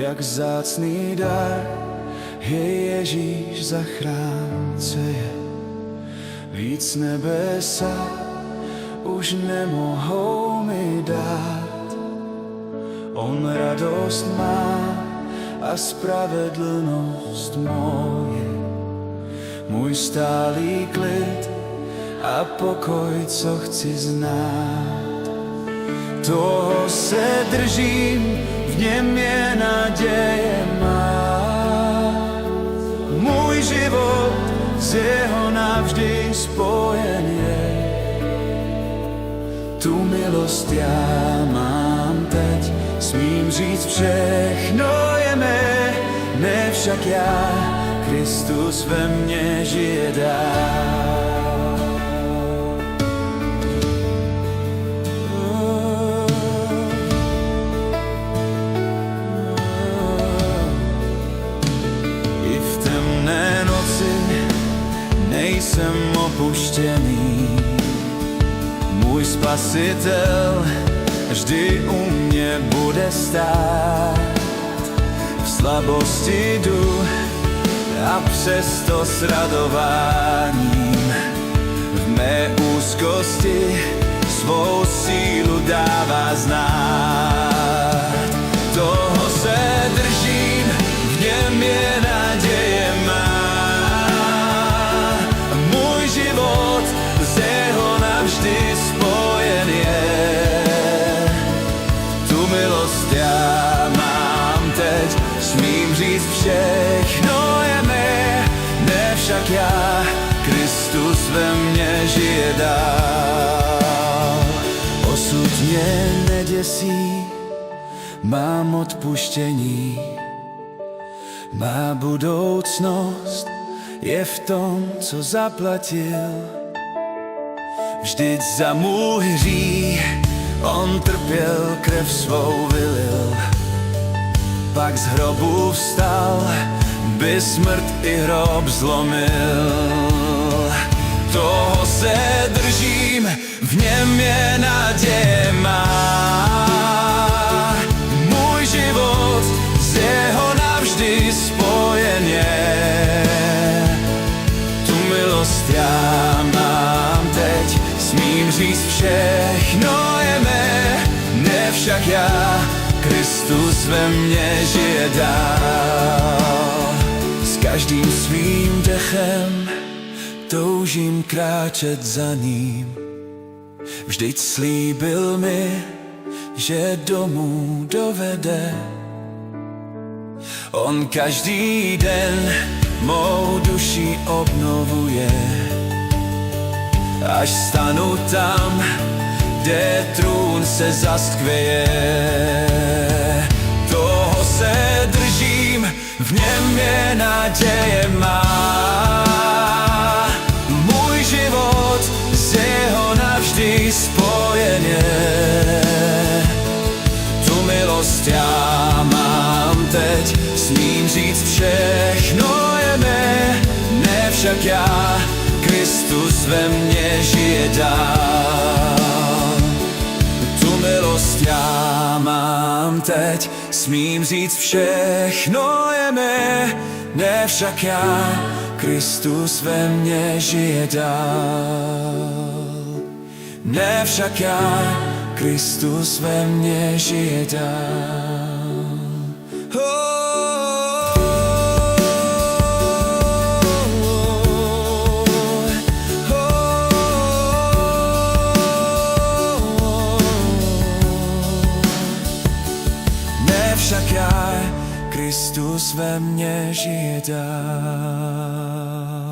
jak vzácný dar je Ježíš zachránce je. Víc nebesa už nemohou mi dát. On radost má a spravedlnost moje, můj stálý klid a pokoj, co chci znát. Toho se držím, v něm je naděje má. Můj život s jeho navždy spojen je. Tu milost já mám teď, smím říct všechno je mé, ne však já, Kristus ve mně žije dál. I v temné noci nejsem opuštěný, můj Spasitel vždy u mě bude stát. V slabosti jdu a přesto s radováním v mé úzkosti svou sílu dává znát. Toho se držím, v něm je naděje má. Můj život s jeho navždy spojen je. Tu milost já mám teď, smím říct všechno je mé, ne však já, Kristus ve mně žije dál. Osud mě neděsí, mám odpuštění, má budoucnost je v tom, co zaplatil. Vždyť za můj hřích on trpěl, krev svou vylil, pak z hrobu vstal, by smrt i hrob zlomil. Toho se držím, v něm je naděje má. Můj život s jeho navždy spojen je. Tu milost já mám teď, smím říct všechno je mé, ne však já, Kristus ve mně žije dál. S každým svým dechem toužím kráčet za ním. Vždyť slíbil mi, že domů dovede. On každý den mou duši obnovuje. Až stanu tam, kde trůn se zastkvěje. Toho se držím, v něm je naděje má. Můj život s jeho navždy spojen je. Tu milost já mám teď, smím říct všechno je mé, ne však já, Kristus ve mně žije dál. Tu milost já mám teď, smím říct všechno je mé, ne však já, Kristus ve mně žije dál. Ne však já, Kristus ve mně žije dál. Však já, Kristus ve mně žije dál.